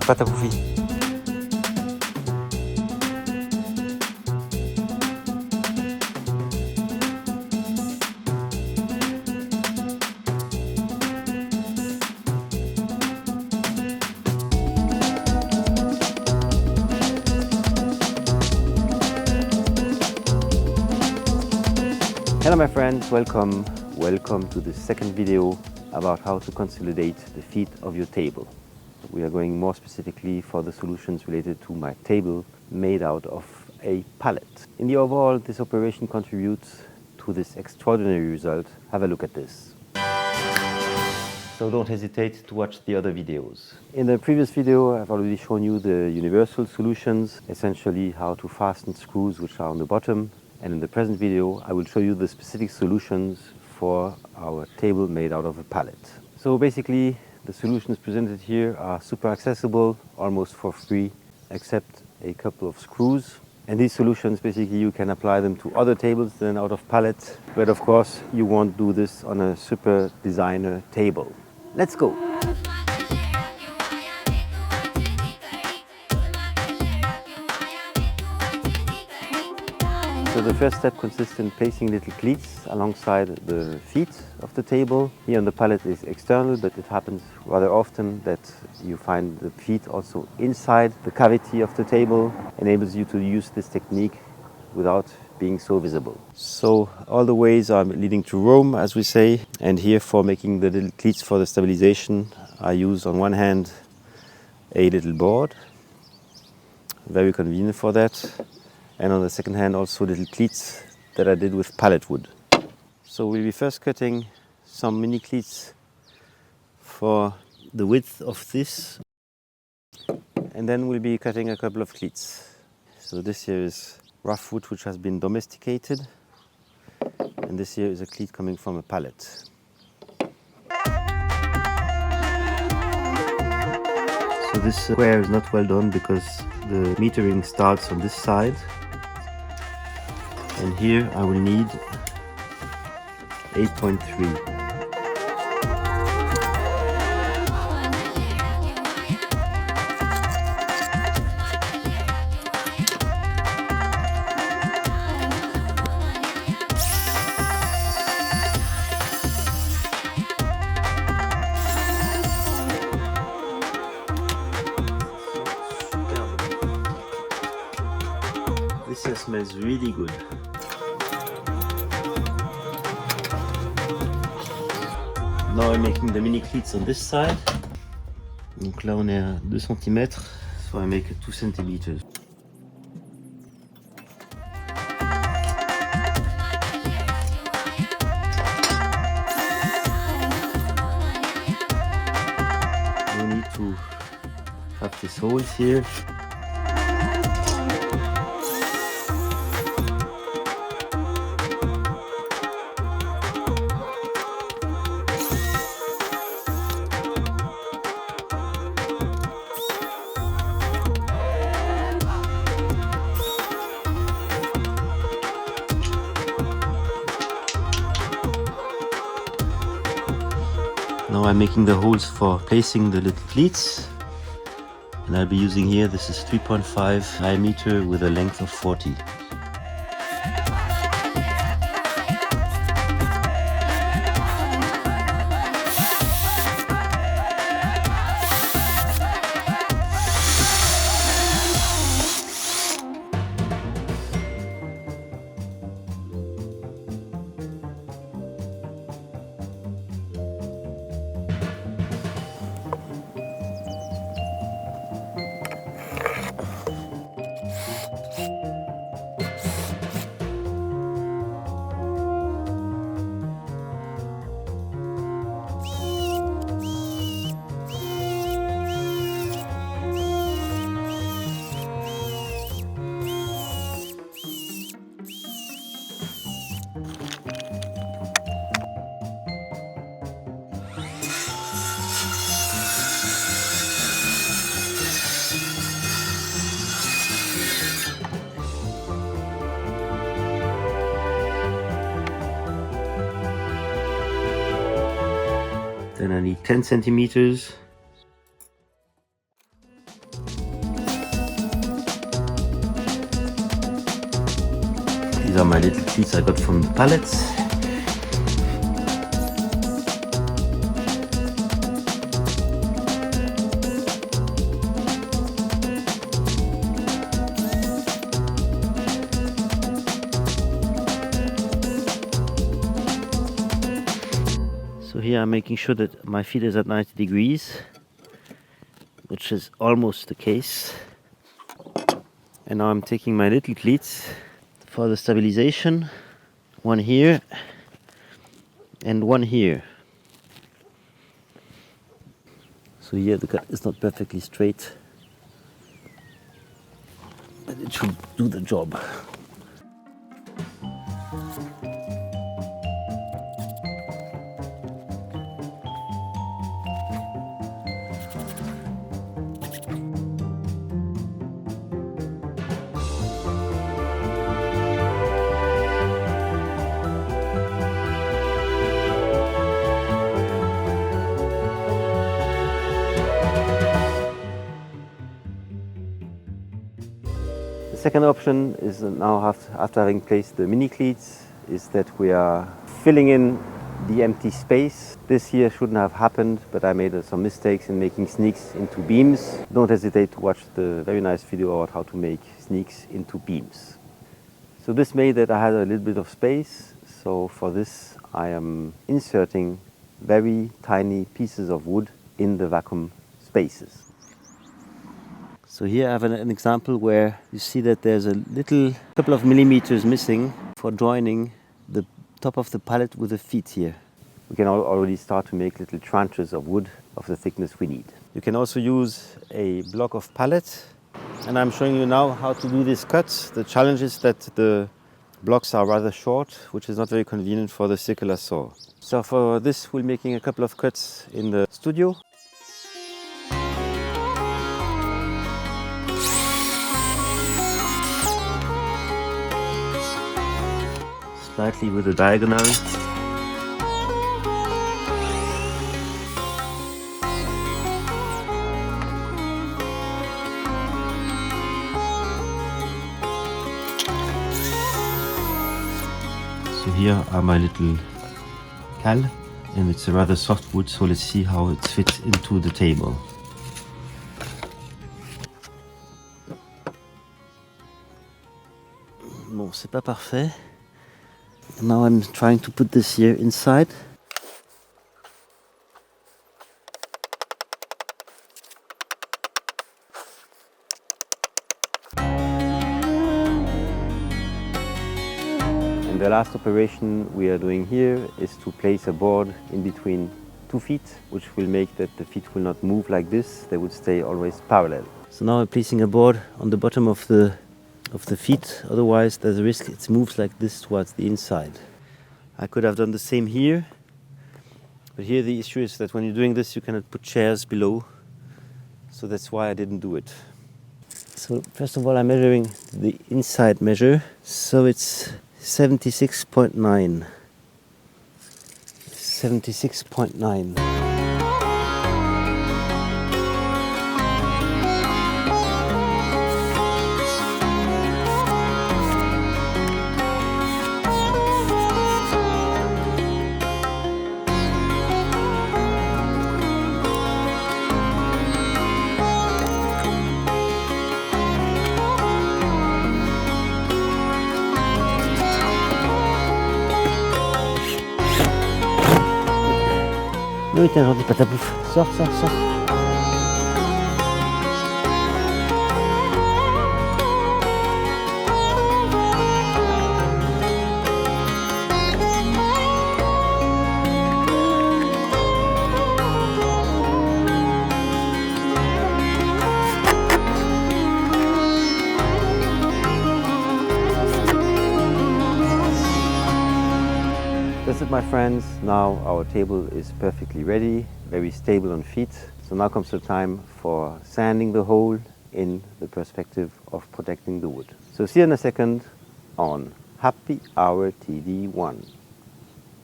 pâte à confit. Hello my friends, welcome to the second video about how to consolidate the feet of your table. We are going more specifically for the solutions related to my table made out of a pallet. In the overall, this operation contributes to this extraordinary result. Have a look at this. So don't hesitate to watch the other videos. In the previous video, I've already shown you the universal solutions, essentially how to fasten screws which are on the bottom. And in the present video, I will show you the specific solutions for our table made out of a pallet. So basically, the solutions presented here are super accessible, almost for free, except a couple of screws. And these solutions, basically, you can apply them to other tables than out of pallets. But of course, you won't do this on a super designer table. Let's go. So the first step consists in placing little cleats alongside the feet of the table. Here on the pallet is external, but it happens rather often that you find the feet also inside the cavity of the table. Enables you to use this technique without being so visible. So all the ways are leading to Rome, as we say. And here, for making the little cleats for the stabilization, I use on one hand a little board, very convenient for that. And on the second hand, also little cleats that I did with pallet wood. So we'll be first cutting some mini cleats for the width of this, and then we'll be cutting a couple of cleats. So this here is rough wood which has been domesticated, and this here is a cleat coming from a pallet. So this square is not well done because the metering starts on this side. And here I will need 8.3. This here smells really good. Now I'm making the mini cleats on this side. Donc là on est à 2 cm, so I make 2 cm. No need to have these holes here. Now I'm making the holes for placing the little cleats, and I'll be using here, this is 3.5 diameter with a length of 40. Then I need 10 centimeters. These are my little cleats I got from pallets. So here I'm making sure that my feet is at 90 degrees, which is almost the case. And now I'm taking my little cleats for the stabilization. One here and one here. So here the cut is not perfectly straight, but it should do the job. The second option is now after having placed the mini cleats is that we are filling in the empty space. This here shouldn't have happened, but I made some mistakes in making sneaks into beams. Don't hesitate to watch the very nice video about how to make sneaks into beams. So this made that I had a little bit of space. So for this I am inserting very tiny pieces of wood in the vacuum spaces. So here I have an example where you see that there's a little couple of millimeters missing for joining the top of the pallet with the feet here. We can already start to make little tranches of wood of the thickness we need. You can also use a block of pallet, and I'm showing you now how to do these cuts. The challenge is that the blocks are rather short, which is not very convenient for the circular saw. So for this we're making a couple of cuts in the studio. Slightly with a diagonal. So here are my little cal, and it's a rather soft wood, so let's see how it fits into the table. Bon, c'est pas parfait. Now I'm trying to put this here inside. And the last operation we are doing here is to place a board in between two feet, which will make that the feet will not move like this, they would stay always parallel. So now I'm placing a board on the bottom of the feet, otherwise there's a risk it moves like this towards the inside. I could have done the same here, but here the issue is that when you're doing this you cannot put chairs below, so that's why I didn't do it. So first of all I'm measuring the inside measure, so it's 76.9. 76.9. Oui, tiens, j'en dis pas ta bouffe. Sors, sors, sors. That's it, my friends. Now our table is perfectly ready, very stable on feet. So now comes the time for sanding the hole in the perspective of protecting the wood. So see you in a second on Happy Hour TD1.